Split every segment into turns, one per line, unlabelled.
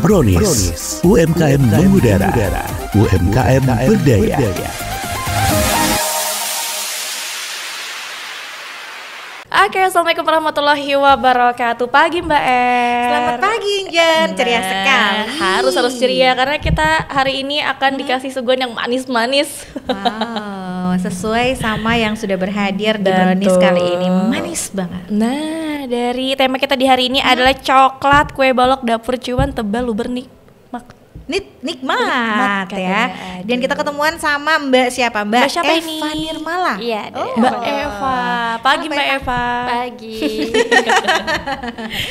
Brownies, UMKM mengudara, UMKM berdaya.
Oke, assalamualaikum warahmatullahi wabarakatuh. Pagi Mbak Er.
Selamat pagi Jen, ceria sekali.
Harus ceria karena kita hari ini akan dikasih suguhan yang manis-manis.
Wow, sesuai sama yang sudah berhadir di Brownies kali ini, manis banget.
Nah, dari tema kita di hari ini adalah coklat kue balok dapur cuan tebal luber
Nikmat ya.
Katanya.
Dan kita ketemuan sama Mbak siapa?
Mbak siapa
Eva
ini?
Nirmala.
Iya,
Oh.
Mbak Eva. Pagi Mbak Eva.
Pagi.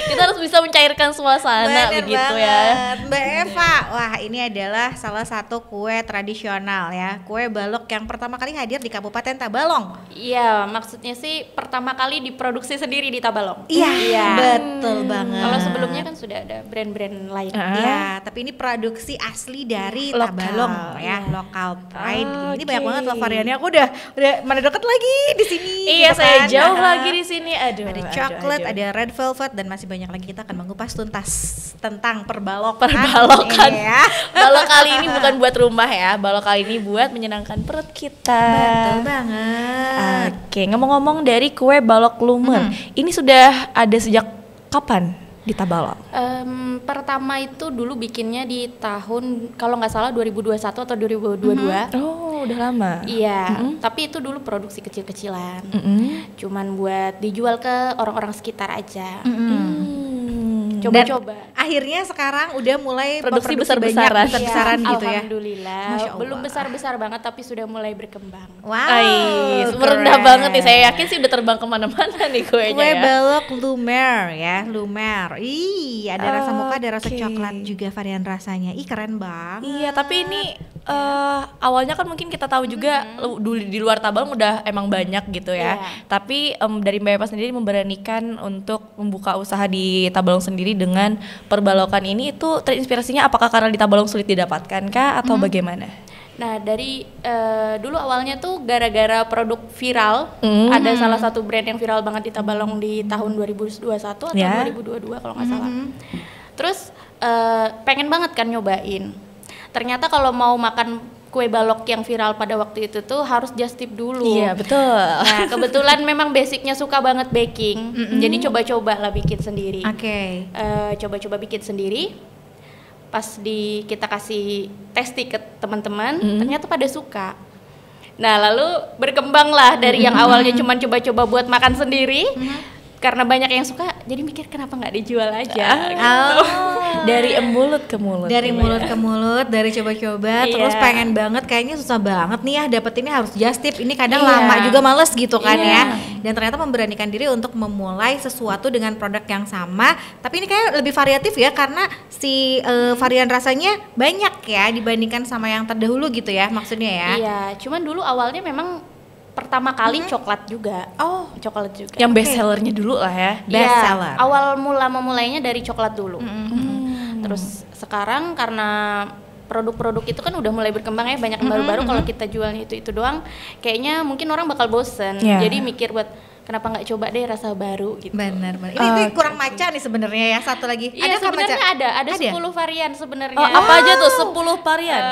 Kita harus bisa mencairkan suasana
Bener
begitu
banget.
ya.
Mbak Eva, wah ini adalah salah satu kue tradisional ya, kue balok yang pertama kali hadir di Kabupaten Tabalong.
Iya, maksudnya sih pertama kali diproduksi sendiri di Tabalong.
Iya, betul banget.
Kalau sebelumnya kan sudah ada brand-brand lain.
Iya, tapi ini produksi asli dari
Lokal,
Tabalong ya,
iya.
lokal pride.
Oh,
Ini
oke.
banyak banget loh variannya. Aku udah mana deket lagi di sini.
Iya,
gitu
saya
kan.
jauh
Nah,
lagi di sini. Aduh.
ada coklat, ada red velvet, dan masih banyak lagi. Kita akan mengupas tuntas tentang perbalokan.
Perbalokan.
Ini ya.
Balok kali ini bukan buat rumah ya. Balok kali ini buat menyenangkan perut kita.
Betul banget.
Oke, ngomong-ngomong dari kue balok lumer, ini sudah ada sejak kapan di Tabalong?
Pertama itu dulu bikinnya di tahun kalau nggak salah 2021 atau 2022.
Oh, udah lama.
Iya, tapi itu dulu produksi kecil-kecilan. Cuman buat dijual ke orang-orang sekitar aja. Coba-coba.
Dan akhirnya sekarang udah mulai
Produksi
memproduksi
besar-besaran.
banyak, besar-besaran
Iya,
gitu ya.
Alhamdulillah.
Masya Allah.
Belum besar-besar banget tapi sudah mulai berkembang.
Wow,
Merendah
keren.
banget nih. Saya yakin sih udah terbang kemana-mana nih kuenya
Kue
ya.
balok lumer ya, lumer. Ih, ada rasa mocha, ada rasa
Oke.
coklat juga varian rasanya. Ih, keren banget.
Iya, tapi ini awalnya kan mungkin kita tahu juga di luar Tabalong udah emang banyak gitu ya.
Iya.
Tapi dari Mbak Eva sendiri memberanikan untuk membuka usaha di Tabalong sendiri dengan perbalokan ini, itu terinspirasinya apakah karena di Tabalong sulit didapatkan kah atau bagaimana?
Nah dari dulu awalnya tuh gara-gara produk viral, ada salah satu brand yang viral banget di Tabalong di tahun 2021 atau
Ya.
2022 kalau nggak salah. Terus pengen banget kan nyobain. Ternyata kalau mau makan kue balok yang viral pada waktu itu tuh harus just tip dulu.
Iya, betul.
Nah kebetulan memang basicnya suka banget baking, jadi coba-coba lah bikin sendiri.
Oke.
Coba-coba bikin sendiri. Pas kita kasih testi ke teman-teman, ternyata pada suka. Nah lalu berkembang lah dari yang awalnya cuma coba-coba buat makan sendiri, karena banyak yang suka, jadi mikir kenapa nggak dijual aja.
Oh.
Dari mulut ke mulut.
Dari
gitu
mulut
ya.
ke mulut, dari coba-coba,
Iya.
terus pengen banget, kayaknya susah banget nih ya dapet ini, harus just tip. Ini kadang
Iya.
lama juga, males gitu kan
Iya.
ya. Dan ternyata memberanikan diri untuk memulai sesuatu dengan produk yang sama, tapi ini kayak lebih variatif ya, karena si varian rasanya banyak ya dibandingkan sama yang terdahulu gitu ya, maksudnya ya.
Iya, cuman dulu awalnya memang pertama kali coklat juga.
Oh,
Coklat juga.
Yang best sellernya dulu lah ya.
best
Iya,
seller.
awal memulainya dari coklat dulu. Terus sekarang karena produk-produk itu kan udah mulai berkembang ya, banyak yang baru-baru. Kalau kita jualnya itu doang, kayaknya mungkin orang bakal bosen.
Iya.
Jadi mikir buat kenapa nggak coba deh rasa baru gitu.
Benar. Ini kurang maca nih sebenarnya ya, satu lagi.
Iya,
Ada kan maca?
sebenarnya ada 10 varian sebenarnya.
Oh, apa aja tuh 10 varian?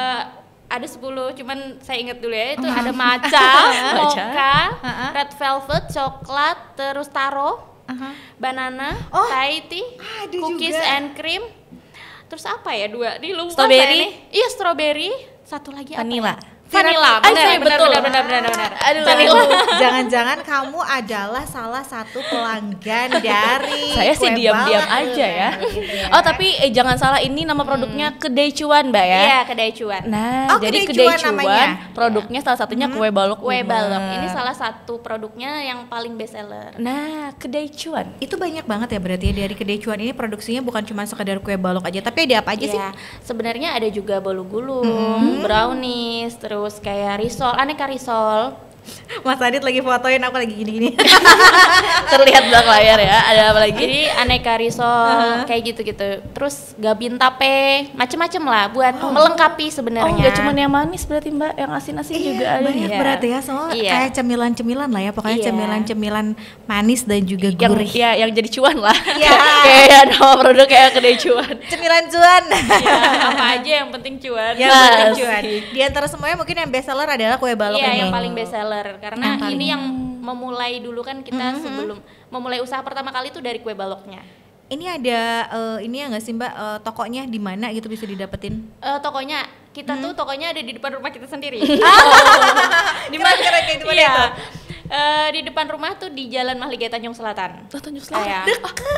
Ada 10, cuman saya ingat dulu ya, itu ada matcha, mocha, red velvet, coklat, terus taro, banana, Thai tea,
ada
cookies
juga.
and cream. Terus apa ya dua? Ini lupa
Strawberry?
saya nih. Iya, strawberry. Satu lagi apa?
Vanilla.
Vanilla.
betul.
Benar.
Aduh.
Jangan-jangan kamu adalah salah satu pelanggan dari
Saya sih
kue
diam-diam
balok
aja ya.
gitu ya.
Oh, tapi jangan salah, ini nama produknya Kedai Cuan, Mbak ya.
Iya, kedai cuan.
Nah,
Oh,
jadi
Kedai
Kedai
Cuan
Cuan
namanya.
produknya salah satunya kue balok.
Kue
lumer.
balok. Ini salah satu produknya yang paling best seller.
Nah, Kedai Cuan.
Itu banyak banget ya berarti ya, dari Kedai Cuan ini produksinya bukan cuma sekedar kue balok aja, tapi ada apa aja sih?
Iya, sebenarnya ada juga bolu gulung, brownies, terus kayak risol, aneka risol.
Mas Adit lagi fotoin aku lagi gini-gini.
Terlihat belakang layar ya. Ada apa lagi?
Jadi aneka risol kayak gitu-gitu. Terus gabin tape, macem-macem lah buat melengkapi
Oh,
sebenarnya.
nggak cuma yang manis berarti Mbak, yang asin-asin juga ada.
Banyak
ya.
berarti ya, soalnya
Iya.
kayak cemilan-cemilan lah ya, pokoknya
Iya.
cemilan-cemilan manis dan juga
Yang
gurih.
ya yang jadi cuan lah.
Iya.
Kayak nama produk kayak kedai cuan.
Cemilan cuan.
Ya, apa aja yang penting cuan.
Yang
Nah,
penting
sih.
cuan. Di antara semuanya mungkin yang best seller adalah kue balok
Iya,
ini.
yang paling best seller karena
Yang paling.
ini yang memulai dulu kan kita sebelum memulai usaha pertama kali itu dari kue baloknya.
Ini ada ini ya nggak sih Mbak, tokonya di mana gitu bisa didapetin?
Tokonya kita tuh tokonya ada di depan rumah kita sendiri.
Di mana kira-kira di mana
Iya.
itu?
Di depan rumah tuh di Jalan Mahligai Tanjung Selatan.
Tanjung Selatan.
Kayak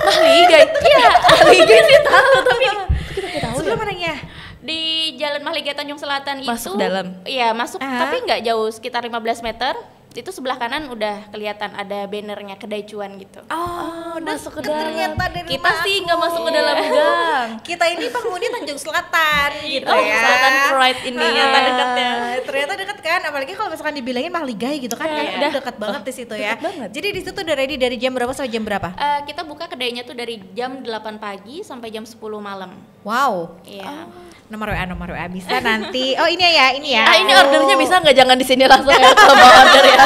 Mahligai. Iya, Mahligai sih tahu tapi kita nggak tahu.
Sebelum mananya?
di Jalan Mahligai Tanjung Selatan
Masuk
itu
dalam?
Iya, masuk
Ah.
tapi nggak jauh, sekitar 15 meter. Itu sebelah kanan udah kelihatan ada bannernya kedai cuan gitu.
Oh,
masuk ke
ternyata
dalam.
dari
Kita
rumah
sih
aku.
nggak masuk ke dalam gang.
Kita ini penghuni Tanjung Selatan gitu
Oh,
ya.
Selatan Pride ini.
Ternyata
Ah.
dekat ya. Ternyata dekat kan, apalagi kalau misalkan dibilangin Mahligai gitu kan, kayak udah dekat banget di situ ya.
Deket banget.
Jadi di situ udah ready dari jam berapa sampai jam berapa?
Kita buka kedainya tuh dari jam 8 pagi sampai jam 10 malam.
Wow.
Iya.
Nomor WA bisa nanti. Oh ini ya, ini ya.
Ah, ini ordernya bisa nggak jangan di sini langsung ya kalau mau order ya.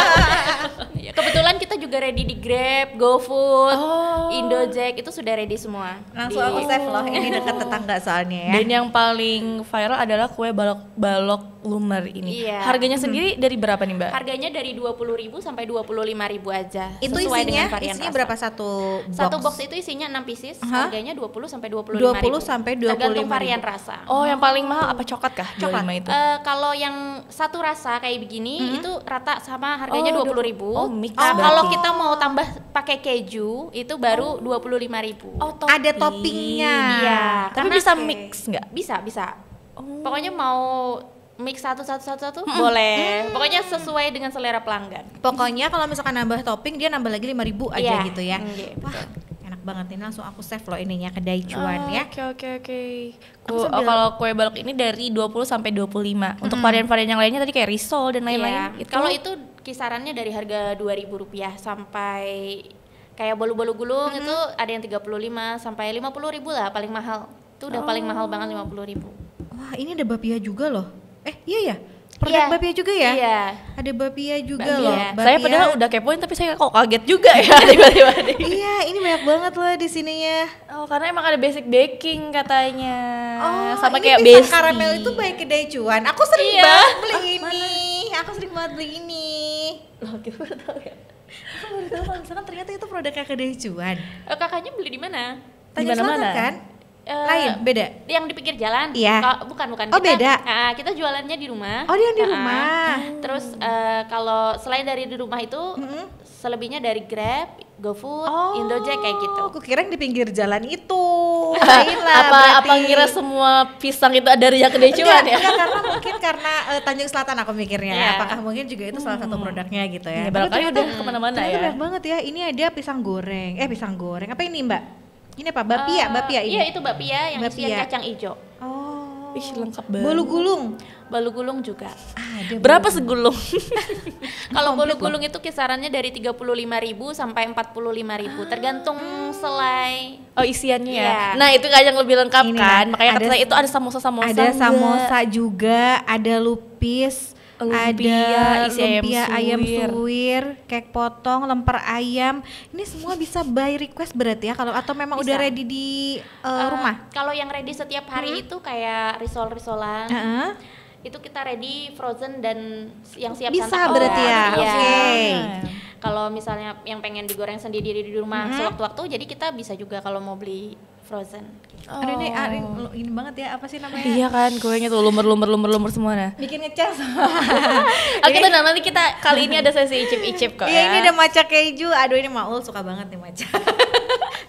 Iya, kebetulan kita juga ready di Grab, GoFood,
Oh.
Indojack itu sudah ready semua.
Langsung aku save loh. Ini dekat tetangga soalnya ya.
Dan yang paling viral adalah kue balok lumer ini.
Iya.
Harganya sendiri dari berapa nih Mbak?
Harganya dari 20.000 sampai 25.000 aja.
Itu
sesuai dengan
isinya
varian rasa.
berapa satu box?
Satu box itu isinya 6 pieces,
Aha.
harganya 20 sampai 25.000.
20 sampai 25.000.
Tergantung varian rasa.
Oh, yang paling mahal apa coklat kah?
Coklat.
25 itu.
Kalau yang satu rasa kayak begini itu rata sama harganya
Oh,
20.000.
oh, mix
Nah,
berarti.
kalau kita mau tambah pakai keju itu baru 25.000.
Ada toppingnya.
Iya,
Tapi
karena
bisa mix nggak?
bisa. Pokoknya mau mix satu boleh. Pokoknya sesuai dengan selera pelanggan.
Pokoknya kalau misalkan nambah topping dia nambah lagi 5.000 aja
Iya.
gitu ya.
Iya,
Wah, enak banget ini, langsung aku save loh ininya, kedai cuan ya.
Oke.
Aku sambil-
Kalau kue balok ini dari 20 sampai 25. Untuk varian-varian yang lainnya tadi kayak risol dan lain-lain.
Iya. Kalau itu kisarannya dari harga Rp2.000 sampai kayak bolu-bolu gulung itu ada yang 35 sampai 50.000 lah paling mahal. Itu udah paling mahal banget 50.000.
Wah, ini ada bapia juga loh. Iya ya? Produk
Iya.
bapia juga ya?
Iya.
Ada bapia juga
Bapia.
loh.
Saya padahal udah kepoin tapi saya kok kaget juga ya tiba-tiba nih.
Iya, ini banyak banget loh di sininya.
Oh, karena emang ada basic baking katanya. Sama
ini
kayak
pisang
base
karamel itu baik kedai cuan. Aku sering
Iya.
banget beli ini. Aku sering banget beli ini.
Loh, kita baru tahu ya.
Aku baru tahu kalau misalkan ternyata itu produknya kedai cuan.
Kakaknya beli di mana?
Tanjung
mana-mana.
Selatan kan?
Eh,
Lain, beda.
Yang di pinggir jalan?
Iya.
Bukan.
Oh, beda.
Kita jualannya di rumah.
Oh, dia yang di
Nah,
rumah.
Terus kalau selain dari di rumah itu, selebihnya dari Grab, GoFood, Indojack kayak gitu.
Aku kira yang di pinggir jalan itu. Lain lah
apa
berarti.
ngira semua pisang itu ada dari yang kedai cuan ya?
Enggak, karena mungkin karena Tanjung Selatan aku mikirnya.
Iya.
Apakah mungkin juga itu salah satu produknya gitu ya?
Ya,
Tapi
barangkali
ternyata-
udah kemana-mana
ternyata
ya.
banyak banget ya. Ini ada pisang goreng. Pisang goreng. Apa ini Mbak? Ini apa? Bapia ini.
Iya, itu bapia yang
Bapia.
isian kacang hijau.
Oh.
Ih, lengkap banget.
Bolu gulung.
Balu gulung juga.
Ada.
Berapa segulung?
Kalau bolu gulung itu kisarannya dari 35.000 sampai 45.000, tergantung selai.
Oh, isiannya ya.
Iya.
Nah, itu kayak yang lebih lengkap
Ini,
kan.
nah,
Makanya kata
ada-
saya itu ada samosa-samosa.
Ada
enggak?
samosa juga, ada lupis,
Lumpia,
ada
isi
lumpia ayam
suwir.
suwir, kek potong, lemper ayam. Ini semua bisa by request berarti ya, kalau atau memang udah
Bisa.
ready di rumah?
Kalau yang ready setiap hari itu kayak risol-risolan.
Heeh.
Itu kita ready frozen dan yang siap
Bisa
santap.
berarti ya.
Iya.
Oke.
Kalau misalnya yang pengen digoreng sendiri di rumah sewaktu-waktu, jadi kita bisa juga kalau mau beli frozen.
Aduh ini banget ya, apa sih namanya?
Iya kan, kuenya tuh lumur semua nah.
Bikin ngecas.
Oke, nanti kita kali ini ada sesi icip-icip kok
Iya,
ya.
ini ada matcha keju. Aduh, ini Maul suka banget nih matcha.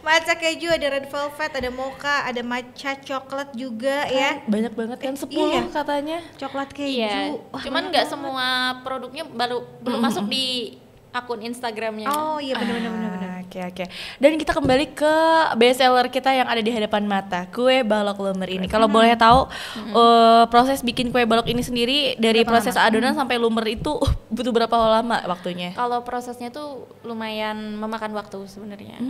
Matcha keju, ada red velvet, ada mocha, ada matcha coklat juga ya.
Banyak banget kan, 10
iya.
katanya.
Coklat keju.
Iya.
Wah,
Cuman nggak semua produknya belum masuk di akun Instagramnya.
Oh iya benar.
Oke. Dan kita kembali ke best seller kita yang ada di hadapan mata, kue balok lumer ini. Kalau boleh tahu proses bikin kue balok ini sendiri dari proses adonan sampai lumer itu butuh berapa lama waktunya?
Kalau prosesnya tuh lumayan memakan waktu sebenarnya.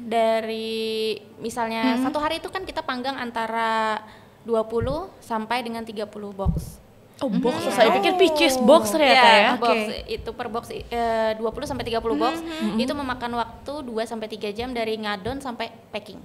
Dari misalnya satu hari itu kan kita panggang antara 20 sampai dengan 30 box.
Oh, box. Saya pikir pitches box ternyata ya.
Box itu per box 20 sampai 30 box itu memakan waktu 2 sampai 3 jam dari ngadon sampai packing.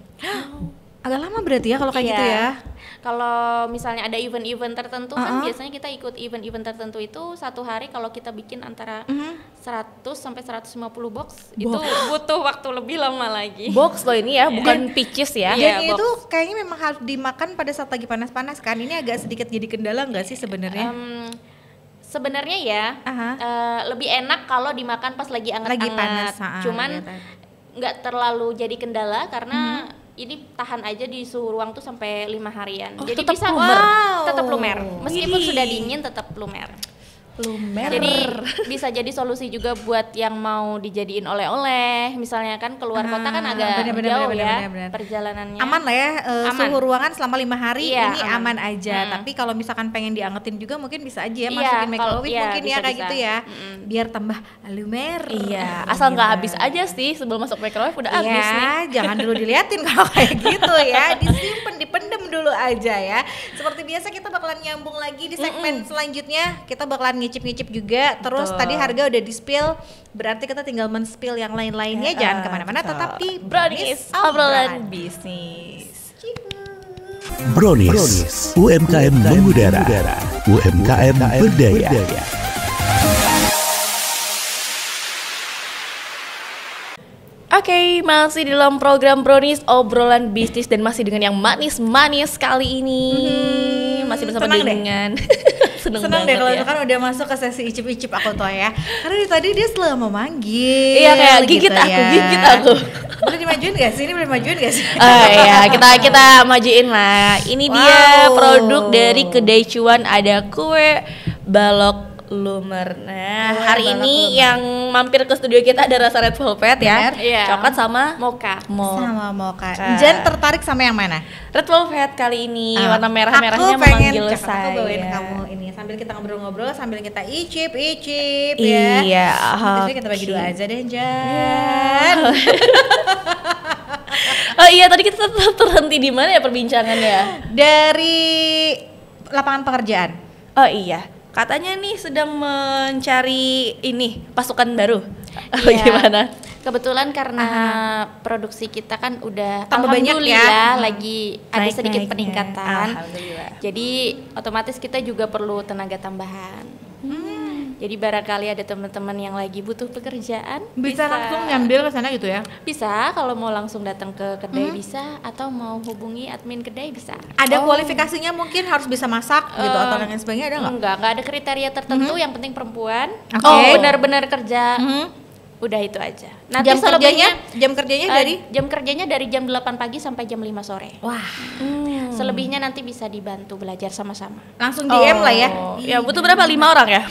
Agak lama berarti ya kalau kayak gitu ya.
Kalau misalnya ada event-event tertentu kan biasanya kita ikut event-event tertentu itu satu hari kalau kita bikin antara 100 sampai 150 box itu butuh waktu lebih lama lagi.
Box loh ini ya, bukan pitches ya.
Dan itu kayaknya memang harus dimakan pada saat lagi panas-panas kan. Ini agak sedikit jadi kendala nggak sih sebenarnya?
Sebenarnya ya lebih enak kalau dimakan pas lagi anget-anget.
Lagi panas.
Cuman nggak terlalu jadi kendala karena ini tahan aja di suhu ruang tuh sampai 5 harian. Jadi
tetap
bisa
lumer.
Tetap lumer. Meskipun sudah dingin tetap lumer. Jadi bisa jadi solusi juga buat yang mau dijadiin oleh-oleh. Misalnya kan keluar kota kan agak jauh ya perjalanannya.
Aman lah ya, suhu ruangan selama 5 hari ini aman
aman.
aja. Tapi kalau misalkan pengen diangetin juga mungkin bisa aja ya, masukin microwave mungkin
bisa,
kayak gitu ya. Biar tambah lumer.
Iya, asal nggak habis aja sih, sebelum masuk microwave udah habis nih.
Jangan dulu diliatin kalau kayak gitu ya. Disimpan, dipendem dulu aja ya. Seperti biasa kita bakalan nyambung lagi di segmen selanjutnya. Kita bakalan ngicip-ngicip juga. Terus tadi harga udah di-spill, berarti kita tinggal men-spill yang lain-lainnya. Jangan kemana-mana, tetap di
Brownies obrolan bisnis.
Brownies, UMKM mengudara, UMKM berdaya.
Oke, masih dalam program Brownies obrolan bisnis dan masih dengan yang manis-manis kali ini. Masih bersama
Senang deh.
dengan
Senang deh kalau misalkan udah masuk ke sesi icip-icip aku tuh ya. Karena dari tadi dia selalu mau manggil.
Iya, kayak gigit
gitu
aku,
ya.
gigit aku.
Boleh dimajuin gak sih? Ini boleh dimajuin gak sih?
Oh iya, kita majuin lah. Ini dia produk dari Kedai Cuan, ada kue balok lumer. Nah, hari ini yang mampir ke studio kita ada rasa red velvet ya.
Iya.
Coklat sama
mocha.
Sama mocha. Jen tertarik sama yang mana?
Red velvet kali ini, warna merah-merahnya
aku pengen
memanggil
cakep,
saya.
aku bawain kamu ini sambil kita ngobrol-ngobrol, sambil kita icip-icip
Iya,
ya. Tapi kita bagi dua aja deh, Jen.
Oh iya, tadi kita terhenti di mana ya perbincangannya?
Dari lapangan pekerjaan.
Oh iya, katanya nih sedang mencari ini pasukan baru.
Iya.
Gimana?
Kebetulan karena produksi kita kan udah
Tambah banyak
alhamdulillah
ya.
lagi ada sedikit
Naik-naiknya.
peningkatan.
Alhamdulillah.
Jadi otomatis kita juga perlu tenaga tambahan. Jadi barangkali ada teman-teman yang lagi butuh pekerjaan
Bisa langsung nyambil ke sana gitu ya.
Bisa kalau mau langsung datang ke kedai bisa, atau mau hubungi admin kedai bisa.
Ada kualifikasinya mungkin harus bisa masak gitu atau lain sebagainya, ada nggak?
Enggak ada kriteria tertentu, yang penting perempuan.
Oke.
Oh, benar-benar kerja. Udah itu aja.
Jam kerjanya
selebihnya,
jam kerjanya dari
dari jam 8 pagi sampai jam 5 sore.
wah,
Selebihnya nanti bisa dibantu belajar sama-sama.
langsung DM lah ya.
Ya butuh berapa? 5 orang ya?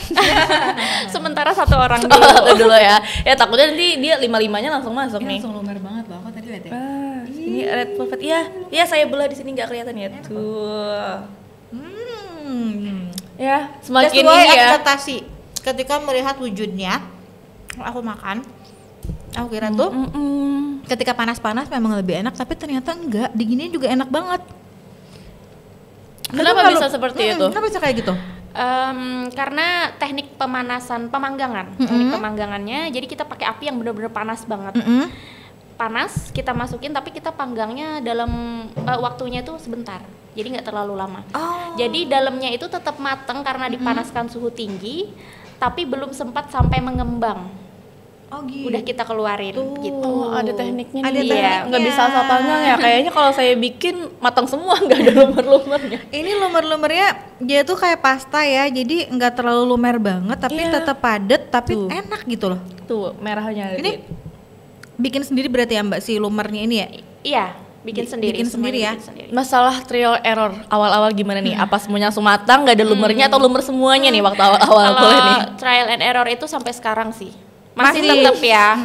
Sementara 1 orang
Oh,
dulu.
satu dulu ya. Ya takutnya nanti dia 5-5-nya langsung masuk nih.
Langsung lumer banget loh, aku tadi lihat ya.
Ini red velvet. Iya, iya saya belah di sini nggak kelihatan ya. Tuh. Ya, semakin
Sesuai
ini ya.
ekspektasi. Ketika melihat wujudnya, aku makan. Aku kira tuh ketika panas-panas memang lebih enak, tapi ternyata enggak. Dinginnya juga enak banget.
Kenapa bisa seperti itu?
Kenapa bisa kayak gitu?
Karena teknik pemanggangan, teknik pemanggangannya. Jadi kita pakai api yang benar-benar panas banget. Panas, kita masukin, tapi kita panggangnya dalam waktunya itu sebentar. Jadi nggak terlalu lama. Jadi dalamnya itu tetap mateng karena dipanaskan suhu tinggi, tapi belum sempat sampai mengembang.
Oh gitu.
Udah kita keluarin gitu.
Oh, ada tekniknya
Ada
nih.
tekniknya.
Nggak bisa asal panggang ya. Kayaknya kalau saya bikin matang semua, nggak ada lumer-lumernya.
Ini lumer-lumernya dia tuh kayak pasta ya, jadi nggak terlalu lumer banget, tapi tetap padat, tapi
Tuh.
enak gitu loh.
Tuh, merahnya.
Ini bikin sendiri berarti ya Mbak si lumernya ini ya?
Iya, bikin sendiri.
Bikin sendiri
semuanya
ya?
bikin sendiri.
Masalah trial error awal-awal gimana nih? Apa semuanya langsung matang, nggak ada lumernya atau lumer semuanya nih waktu awal-awal
Kalau
boleh nih?
trial and error itu sampai sekarang sih masih tetap ya.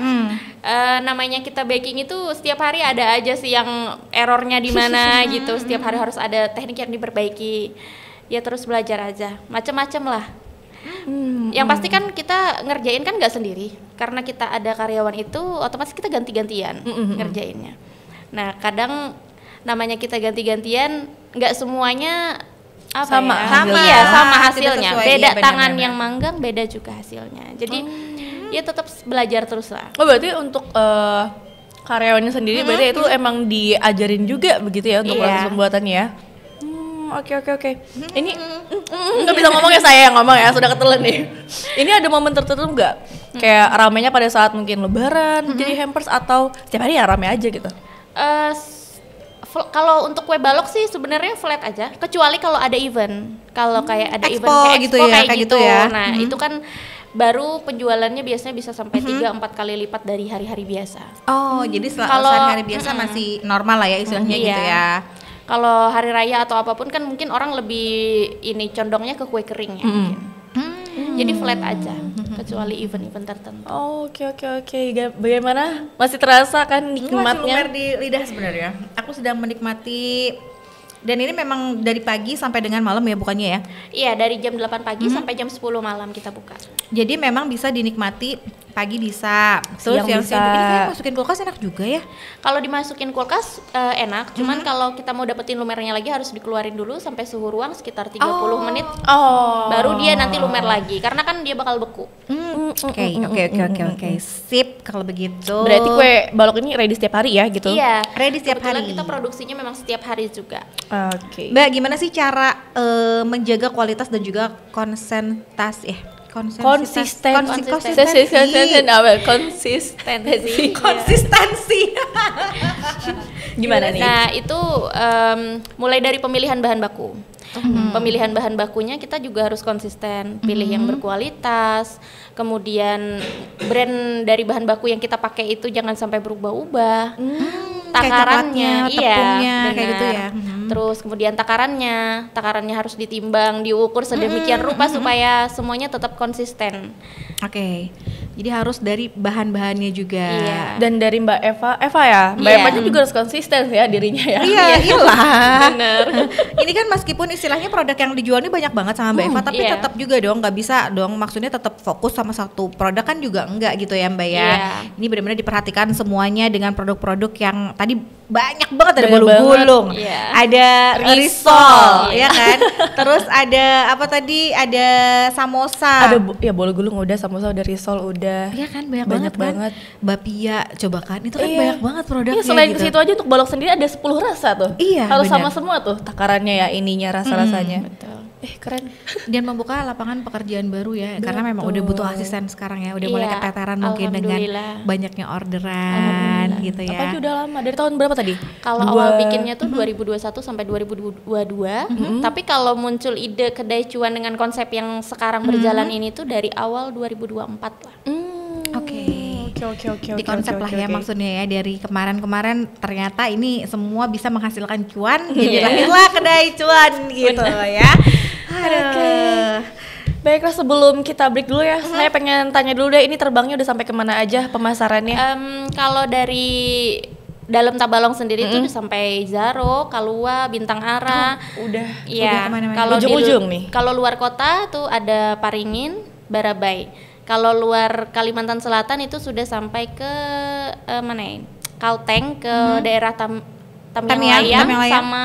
Namanya kita baking itu setiap hari ada aja sih yang errornya di mana gitu. Setiap hari harus ada teknik yang diperbaiki. Ya terus belajar aja, macam-macam lah. Yang pasti kan kita ngerjain kan nggak sendiri, karena kita ada karyawan itu otomatis kita ganti-gantian ngerjainnya. Nah kadang namanya kita ganti-gantian, nggak semuanya
Sama
hasilnya.
iya sama
Tidak
hasilnya,
sesuai,
beda
iya,
tangan
benar-benar.
yang manggang beda juga hasilnya. Jadi ya tetap belajar terus lah.
Oh berarti untuk karyawannya sendiri berarti itu emang diajarin juga begitu ya untuk
Iya.
proses pembuatannya ya? Oke. Ini nggak bisa ngomong ya, saya yang ngomong ya, sudah ketelan nih. Ini ada momen tertentu nggak? Kayak ramenya pada saat mungkin lebaran jadi hampers atau setiap hari ya rame aja gitu?
Kalau untuk kue balok sih sebenarnya flat aja, kecuali kalau ada event. Kalau kayak ada
Expo
event kayak
gitu
expo
ya,
kayak
kayak
gitu.
gitu ya.
Nah, itu kan baru penjualannya biasanya bisa sampai 3-4 kali lipat dari hari-hari biasa.
Oh, jadi
Kalau-
sehari-hari biasa masih normal lah ya istilahnya
Iya.
gitu ya.
Kalau hari raya atau apapun kan mungkin orang lebih ini condongnya ke kue kering ya mungkin. Jadi flat aja, kecuali event-event tertentu.
Oke. Bagaimana? Masih terasa kan
Ini masih lumer
nikmatnya?
di lidah sebenarnya. Aku sedang menikmati, dan ini memang dari pagi sampai dengan malam ya bukannya ya.
Iya, dari jam 8 pagi sampai jam 10 malam kita buka.
Jadi memang bisa dinikmati pagi bisa, terus
Siang
siang
bisa.
ini kayak masukin kulkas enak juga ya.
Kalau dimasukin kulkas enak, cuman kalau kita mau dapetin lumernya lagi harus dikeluarin dulu sampai suhu ruang sekitar 30 menit.
Oh.
Baru dia nanti lumer lagi, karena kan dia bakal beku.
Oke, sip kalau begitu.
Berarti kue balok ini ready setiap hari ya gitu?
Iya,
Ready setiap
kebetulan
hari.
kita produksinya memang setiap hari juga.
Oke.
Mbak, gimana sih cara menjaga kualitas dan juga konsistensi? Konsistensi.
Gimana nih?
Nah, itu mulai dari pemilihan bahan baku. Pemilihan bahan bakunya kita juga harus konsisten, pilih yang berkualitas. Kemudian brand dari bahan baku yang kita pakai itu jangan sampai berubah-ubah. Takarannya,
Kayak coklatnya, tepungnya,
iya,
kayak gitu
benar.
ya.
Terus kemudian takarannya harus ditimbang, diukur sedemikian rupa supaya semuanya tetap konsisten.
Oke. Jadi harus dari bahan-bahannya juga.
Iya.
Dan dari Mbak Eva ya, Mbak
Iya.
Eva juga harus konsisten ya dirinya ya.
Iya, iyalah.
Bener.
Ini kan meskipun istilahnya produk yang dijual ini banyak banget sama Mbak Eva, tapi
iya.
tetap juga dong nggak bisa dong. Maksudnya tetap fokus sama satu produk kan juga enggak gitu ya Mbak ya.
Iya.
Ini benar-benar diperhatikan semuanya dengan produk-produk yang tadi banyak banget, ada
Banyak
bolu gulung,
Iya.
ada
Risol,
risol,
iya.
ya kan. Terus ada apa tadi? Ada samosa.
Ada ya bolu gulung udah, samosa udah, risol udah.
Iya kan banyak
Banyak
banget kan. Bapia coba kan itu kan
Iya.
banyak banget produknya
Iya, selain
gitu.
ke situ aja untuk balok sendiri ada 10 rasa tuh.
Iya,
Harus
benar.
sama semua tuh takarannya ya, ininya rasa-rasanya.
Betul.
Keren.
Dan membuka lapangan pekerjaan baru ya, karena memang udah butuh asisten sekarang ya, udah mulai
Iya,
keteteran mungkin dengan
alhamdulillah.
banyaknya orderan gitu ya.
Apalagi udah lama, dari tahun berapa tadi?
Kalau awal bikinnya tuh 2021 sampai 2022, tapi kalau muncul ide kedai cuan dengan konsep yang sekarang berjalan ini tuh dari awal 2024 lah.
Oke.
Oke.
Di konsep lah ya maksudnya ya, dari kemarin-kemarin ternyata ini semua bisa menghasilkan cuan, jadi lahirlah kedai cuan gitu ya. Aduh.
Baiklah, sebelum kita break dulu ya, saya pengen tanya dulu deh, ini terbangnya udah sampai kemana aja pemasarannya?
Kalau dari dalam Tabalong sendiri tuh udah sampai Zaro, Kalua, Bintang Ara.
Udah.
Udah
Iya.
kemana-mana.
Kalau di
Ujung-ujung nih.
Kalau luar kota tuh ada Paringin, Barabai. Kalau luar Kalimantan Selatan itu sudah sampai ke mana ya? Kalteng, ke daerah
Tamiang
Tamyang
Layang.
sama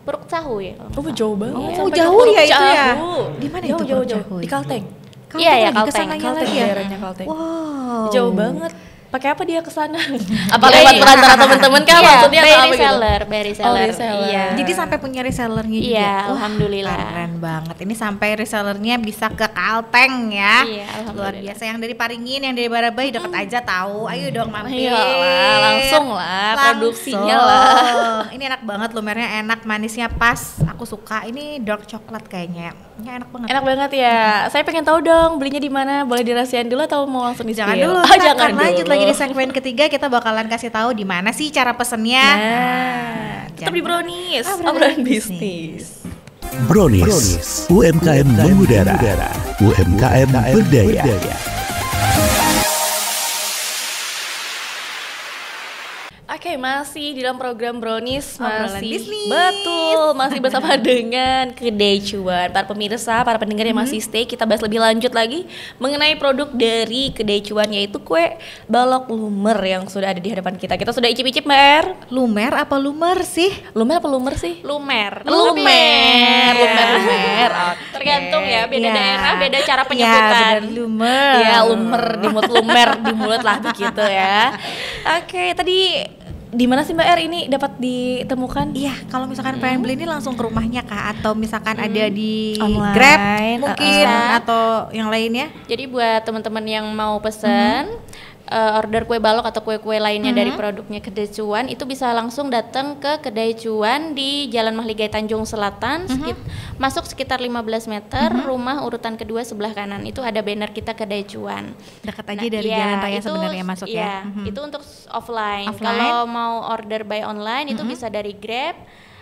Puruk Cahu ya.
Oh, jauh banget.
Oh,
Sampai ke
jauh
Puruk
ya itu ya?
Cahu.
Di mana
Jauh,
itu
jauh,
Puruk
jauh.
Cahu
Di
ini?
Kalteng.
Iya, ya,
lagi
Kalteng.
kesananya
Kalteng
lagi ya.
daerahnya Kalteng.
Wow.
Jauh banget. Pakai apa dia ke sana? Apa
Iya,
lewat
iya.
perantara teman-teman kah
Iya,
maksudnya
by
atau apa gitu?
reseller, by reseller.
reseller.
Iya.
Jadi sampai punya resellernya juga.
Iya,
Wah,
alhamdulillah.
Keren banget. Ini sampai resellernya bisa ke Kalteng ya.
Iya, alhamdulillah.
Luar biasa. Yang dari Paringin, yang dari Barabai deket aja tahu. Ayo dong mampir.
Iyalah, langsung lah, produksinya
Langsung. Ini enak banget, lumernya enak, manisnya pas. Aku suka. Ini dark coklat kayaknya. Ini enak banget.
Enak banget ya. Saya pengen tahu dong belinya di mana? Boleh dirahasiain dulu atau mau langsung di-spill?
Jangan dulu,
Oh,
kita
jangan
akan lanjut
dulu.
lagi di segmen ketiga. Kita bakalan kasih tahu di mana sih cara pesennya.
Nah, tetap di Brownies,
Obrolan
obrolan
bisnis.
bisnis.
Brownies, UMKM mengudara, UMKM berdaya.
Oke, Oke, masih di dalam program Brownies,
Obrolan
masih
bisnis.
betul, masih bersama dengan Kedai Cuan. Para pemirsa, para pendengar yang masih stay, kita bahas lebih lanjut lagi mengenai produk dari Kedai Cuan, yaitu kue balok lumer yang sudah ada di hadapan kita. Kita sudah icip-icip, Mbak Er.
Lumer apa lumer sih?
Lumer apa lumer sih?
Lumer.
Lumer. Oke.
Tergantung ya, beda
Ya.
daerah, beda cara
Ya,
penyebutan.
benar, lumer.
Ya, lumer di mulut lah begitu ya. Oke, tadi di mana sih Mbak Er ini dapat ditemukan?
Iya, kalau misalkan pengen beli ini langsung ke rumahnya Kak, atau misalkan ada di
Online,
Grab mungkin
bisa.
atau yang lainnya.
Jadi buat teman-teman yang mau pesen order kue balok atau kue-kue lainnya dari produknya Kedai Cuan, itu bisa langsung datang ke Kedai Cuan di Jalan Mahligai Tanjung Selatan, masuk sekitar 15 meter, rumah urutan kedua sebelah kanan itu ada banner kita Kedai Cuan.
Dekat aja
Nah,
dari
iya,
jalan raya
itu,
sebenarnya masuk
iya,
ya.
itu untuk offline.
Offline.
Kalau mau order by online itu bisa dari Grab,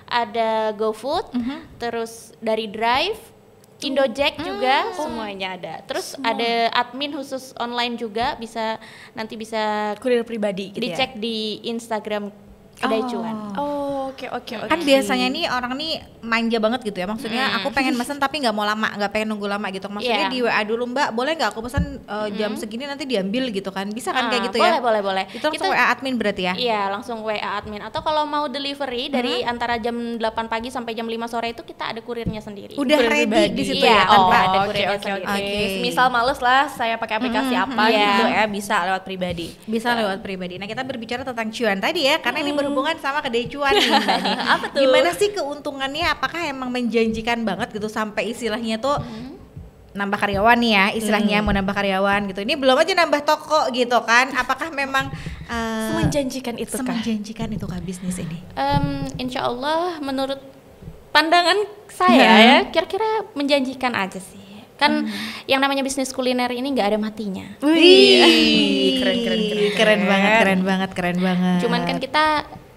ada GoFood, terus dari Drive, Indojack juga, semuanya ada. Terus ada admin khusus online juga, nanti bisa
Kurir pribadi gitu
dicek di Instagram Kedai Cuan.
Oh, oke.
Kan biasanya nih orang nih manja banget gitu ya, maksudnya aku pengen mesen tapi nggak mau lama, nggak pengen nunggu lama gitu. Maksudnya
Iya.
di WA dulu Mbak, boleh nggak aku pesan jam segini nanti diambil gitu kan? Bisa kan kayak gitu ya?
Boleh.
Itu langsung WA admin berarti ya?
Iya, langsung WA admin. Atau kalau mau delivery dari antara jam 8 pagi sampai jam 5 sore itu kita ada kurirnya sendiri.
Udah
Kurir
ready
pribadi.
di situ
Iya,
ya?
tanpa
Tanpa
ada
Oke.
kurirnya sendiri.
Oke.
Misal males lah, saya pakai aplikasi apa
Iya.
gitu ya, bisa lewat pribadi.
Bisa lewat pribadi. Nah, kita berbicara tentang cuan tadi ya, karena ini berhubungan sama Kedai Cuan nih Mbak nih.
Apa tuh?
Gimana sih keuntungannya? Apakah emang menjanjikan banget gitu sampai istilahnya tuh nambah karyawan nih ya, istilahnya mau nambah karyawan gitu. Ini belum aja nambah toko gitu kan? Apakah memang
Semenjanjikan itu kah?
semenjanjikan itu kah bisnis ini?
Insya Allah menurut pandangan saya ya kira-kira menjanjikan aja sih. Kan yang namanya bisnis kuliner ini nggak ada matinya.
Wih,
keren
keren banget.
Cuman kan kita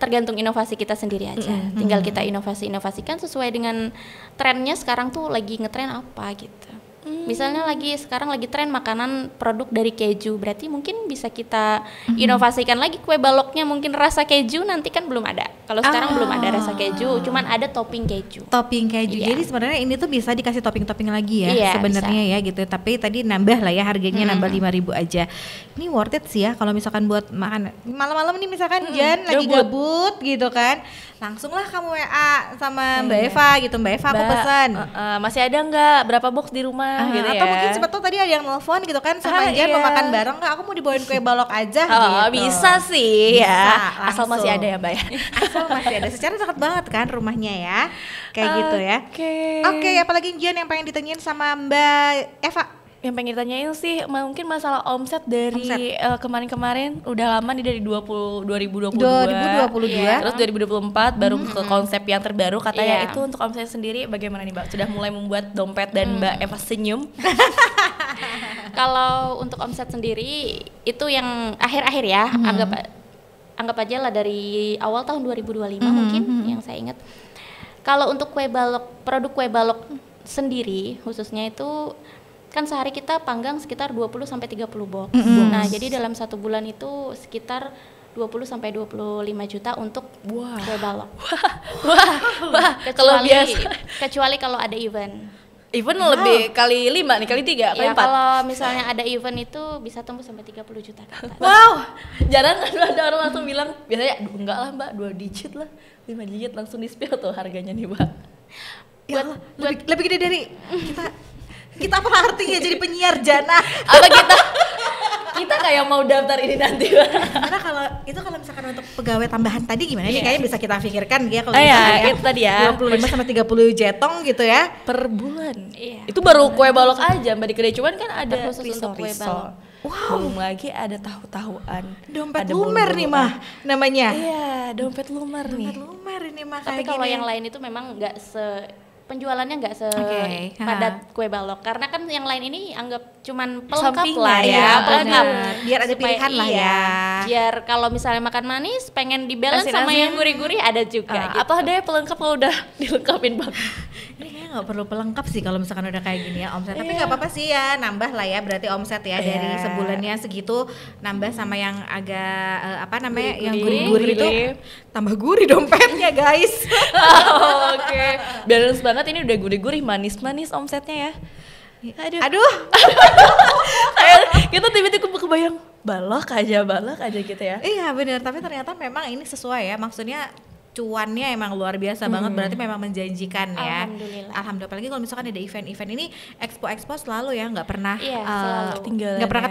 tergantung inovasi kita sendiri aja. Tinggal kita inovasikan sesuai dengan trennya sekarang tuh lagi ngetren apa gitu. Misalnya sekarang lagi tren makanan produk dari keju, berarti mungkin bisa kita inovasikan lagi kue baloknya, mungkin rasa keju nanti kan belum ada. Kalau sekarang belum ada rasa keju, cuman ada topping keju.
Topping keju.
Iya.
Jadi sebenarnya ini tuh bisa dikasih topping-topping lagi ya
Iya,
sebenarnya ya gitu. Tapi tadi nambah lah ya harganya, nambah 5.000 aja. Ini worth it sih ya kalau misalkan buat makan malam-malam nih misalkan Jan lagi gabut gitu kan. Langsung lah kamu WA sama Mbak Eva gitu. Mbak Eva aku pesan.
Masih ada nggak berapa box di rumah gitu ya?
Atau mungkin sebetulnya tadi ada yang nelfon gitu kan sama Jan mau
iya.
makan bareng nggak? Aku mau dibawain kue balok aja
Oh,
gitu.
bisa sih
Bisa,
ya. Asal
langsung.
masih ada ya, Mbak ya.
Asal masih ada. Secara dekat banget kan rumahnya ya. Kayak gitu ya. Oke, apalagi Jan yang pengen ditanyain sama Mbak Eva?
Yang pengen ditanyain sih mungkin masalah omset dari kemarin-kemarin udah lama nih dari 2022.
2022.
Iya, terus 2024 baru ke konsep yang terbaru katanya
Iya.
itu untuk omset sendiri bagaimana nih Mbak? Sudah mulai membuat dompet dan Mbak Eva senyum.
Kalau untuk omset sendiri itu yang akhir-akhir ya, anggap aja lah dari awal tahun 2025 mungkin yang saya ingat. Kalau untuk produk kue balok sendiri khususnya itu kan sehari kita panggang sekitar 20 sampai 30 box. Nah, jadi dalam satu bulan itu sekitar 20 sampai 25 juta untuk kue balok.
Wah, kalau biasa
Kecuali kalau ada event.
even lebih kali 5 nih, kali 3, kali
Ya
4.
kalau misalnya ada event itu bisa tembus sampai 30 juta ke atas.
Wow, jarang kan ada orang langsung bilang, biasanya "Aduh, enggak lah Mbak, 2 digit lah, 5 digit langsung di-spill tuh harganya nih Mbak."
Ya Allah, lebih gede dari kita apa artinya jadi penyiar Jana?
Apa kita kayak mau daftar ini nanti Mbak.
Karena kalau misalkan untuk pegawai tambahan tadi gimana nih kayaknya bisa kita pikirkan ya kalau
Iya,
misalkan
itu tadi ya.
25 sampai 30 jetong gitu ya.
Per bulan.
Iya.
Itu baru kue balok aja Mbak, di kedai cuman kan ada
Khusus untuk kue
risol-risol.
balok.
Belum lagi ada tahu-tahuan.
Dompet
ada
lumer nih
bolu-boluan.
mah namanya.
Iya, dompet lumer nih.
Dompet lumer ini mah
Tapi
kayak
kalau
gini.
yang lain itu memang penjualannya nggak
Oke,
padat kue balok karena kan yang lain ini anggap cuman pelengkap
Sampingan
lah
ya,
ya, pelengkap
benar. Biar ada pilihan lah ya.
biar kalau misalnya makan manis pengen di balance sama
Asin-asin.
yang gurih-gurih ada juga gitu.
Apa deh pelengkap kalau udah dilengkapin Bang?
Ini kayaknya nggak perlu pelengkap sih kalau misalkan udah kayak gini ya omset. Tapi nggak apa-apa sih ya, nambah lah ya berarti omset ya dari sebulannya segitu, nambah sama yang agak apa namanya yang gurih-gurih itu tambah gurih dompetnya guys.
Oke. Balance banget, ini udah gurih-gurih, manis-manis omsetnya ya. Aduh. Kayak kita tiba-tiba kebayang balok aja gitu ya.
Iya benar, tapi ternyata memang ini sesuai ya, maksudnya cuannya emang luar biasa banget, berarti memang menjanjikan ya. Alhamdulillah. Apalagi kalau misalkan ada event-event ini, expo selalu ya, nggak pernah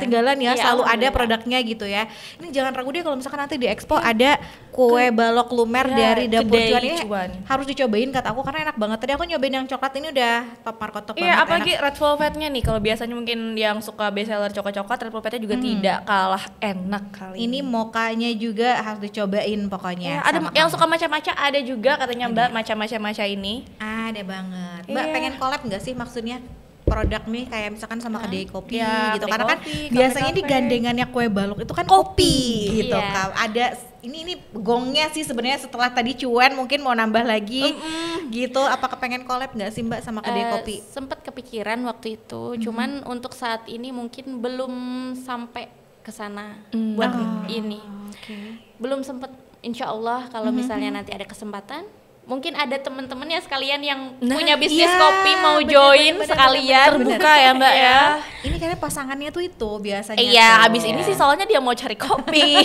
ketinggalan ya, selalu ada produknya gitu ya. Ini jangan ragu deh kalau misalkan nanti di expo ada kue balok lumer dari dapur cuan ini, harus dicobain kata aku karena enak banget. Tadi aku nyobain yang coklat ini udah top markotop banget.
Iya, apalagi red velvetnya nih, kalau biasanya mungkin yang suka bestseller coklat-coklat, red velvetnya juga tidak kalah enak kali.
Ini mokanya juga harus dicobain pokoknya.
Ada yang suka macam-macam ada juga katanya Mbak, macam-macam ini.
Ada banget. Mbak pengen collab nggak sih maksudnya produk nih kayak misalkan sama kedai kopi gitu, karena kan biasanya di gandengannya kue balok itu kan kopi gitu kan. Ada ini gongnya sih sebenarnya setelah tadi cuan mungkin mau nambah lagi gitu. Apakah pengen collab nggak sih Mbak sama kedai kopi?
Sempet kepikiran waktu itu, cuman untuk saat ini mungkin belum sampai ke sana buat ini. Belum sempet. Insya Allah kalau misalnya nanti ada kesempatan, mungkin ada temen-temennya sekalian yang punya bisnis kopi mau join sekalian.
Terbuka ya Mbak ya.
Ini kayaknya pasangannya tuh itu biasanya.
Iya, abis ini sih soalnya dia mau cari kopi.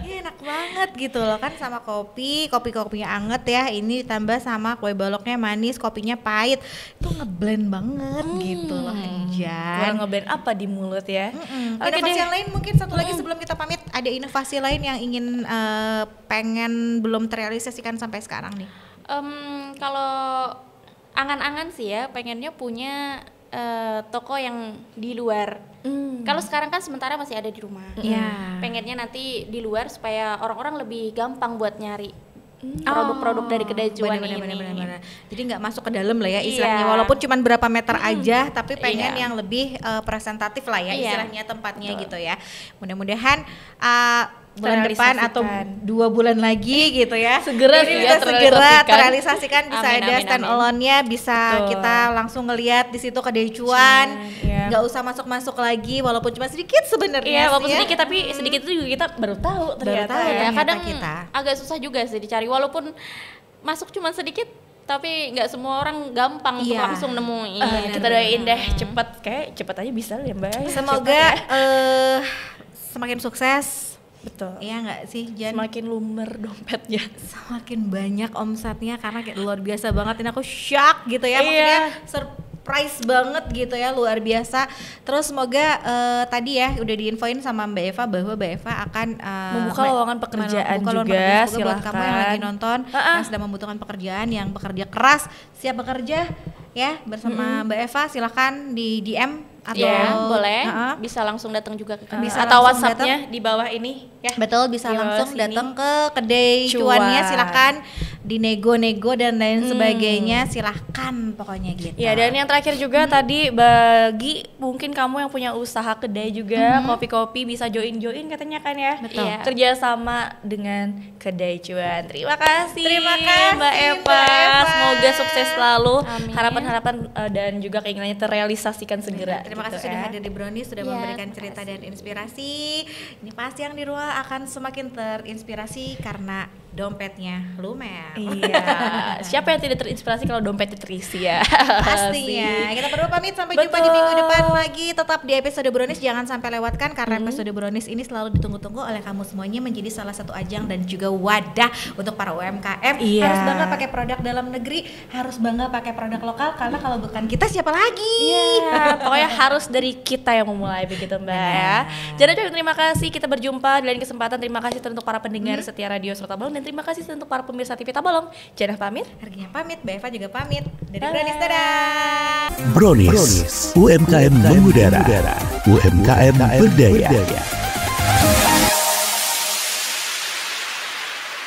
Iya enak banget gitu loh kan, sama kopinya anget ya. Ini ditambah sama kue baloknya manis, kopinya pahit. Itu ngeblend banget gitu loh Anjan.
Ngeblend apa di mulut ya.
Inovasi yang lain mungkin satu lagi sebelum kita pamit, ada inovasi lain yang ingin pengen belum terrealisasikan sampai sekarang nih?
Kalau angan-angan sih ya, pengennya punya toko yang di luar. Kalau sekarang kan sementara masih ada di rumah. Pengennya nanti di luar supaya orang-orang lebih gampang buat nyari produk-produk dari kedai cuan ini.
Bener. Jadi nggak masuk ke dalam lah ya istilahnya, walaupun cuma berapa meter aja, tapi pengen yang lebih presentatif lah ya istilahnya tempatnya gitu ya. Mudah-mudahan bulan depan atau 2 bulan lagi gitu ya, segera terrealisasikan, bisa ada stand alone-nya, bisa kita langsung ngelihat di situ kedai cuan, nggak usah masuk lagi walaupun cuma sedikit sebenarnya.
Walaupun sedikit, tapi sedikit itu juga kita baru tahu ternyata.
Kadang kita agak susah juga sih dicari, walaupun masuk cuma sedikit tapi nggak semua orang gampang untuk langsung nemuin.
Kita doain deh cepet aja bisa ya Mbak.
Semoga semakin sukses.
Betul.
Iya nggak sih Jan?
Semakin lumer dompetnya,
semakin banyak omsetnya, karena kayak luar biasa banget. Ini aku shock gitu ya, maksudnya surprise banget gitu ya, luar biasa. Terus semoga tadi ya udah diinfoin sama Mbak Eva bahwa Mbak Eva akan
membuka lowongan pekerjaan juga. Silakan
buat kamu yang lagi nonton yang sedang membutuhkan pekerjaan, yang bekerja keras, siap bekerja ya bersama Mbak Eva, silakan di DM atau
boleh bisa langsung datang juga ke kedai,
atau WhatsApp-nya di bawah ini ya.
Betul, bisa langsung datang ke kedai cuannya, silakan dinego-nego dan lain sebagainya, silahkan pokoknya gitu.
Ya, dan yang terakhir juga tadi bagi mungkin kamu yang punya usaha kedai juga, kopi-kopi bisa join katanya kan ya.
Betul.
Kerjasama dengan kedai cuan. Terima kasih Mbak Eva.
Eva.
Semoga sukses selalu.
Amin.
Harapan-harapan dan juga keinginannya terrealisasikan segera.
Terima kasih sudah hadir di Brownies, sudah memberikan cerita dan inspirasi. Ini pasti yang di rumah akan semakin terinspirasi karena dompetnya lumer.
Iya. Siapa yang tidak terinspirasi kalau dompetnya terisi ya?
Pastinya. Kita berdua pamit, sampai jumpa di minggu depan lagi. Tetap di episode Brownies, jangan sampai lewatkan karena episode Brownies ini selalu ditunggu-tunggu oleh kamu semuanya, menjadi salah satu ajang dan juga wadah untuk para UMKM. Harus bangga pakai produk dalam negeri, harus bangga pakai produk lokal, karena kalau bukan kita siapa lagi?
Iya. Pokoknya harus dari kita yang memulai begitu Mbak ya. Jadi terima kasih, kita berjumpa di lain kesempatan. Terima kasih untuk para pendengar setia Radio Suara Tabalong, dan terima kasih untuk para pemirsa TV Tabalong. Jangan pamit,
Harganya pamit, Mbak Eva juga pamit. Dari Brownies, dadah.
Brownies, UMKM mengudara, UMKM berdaya.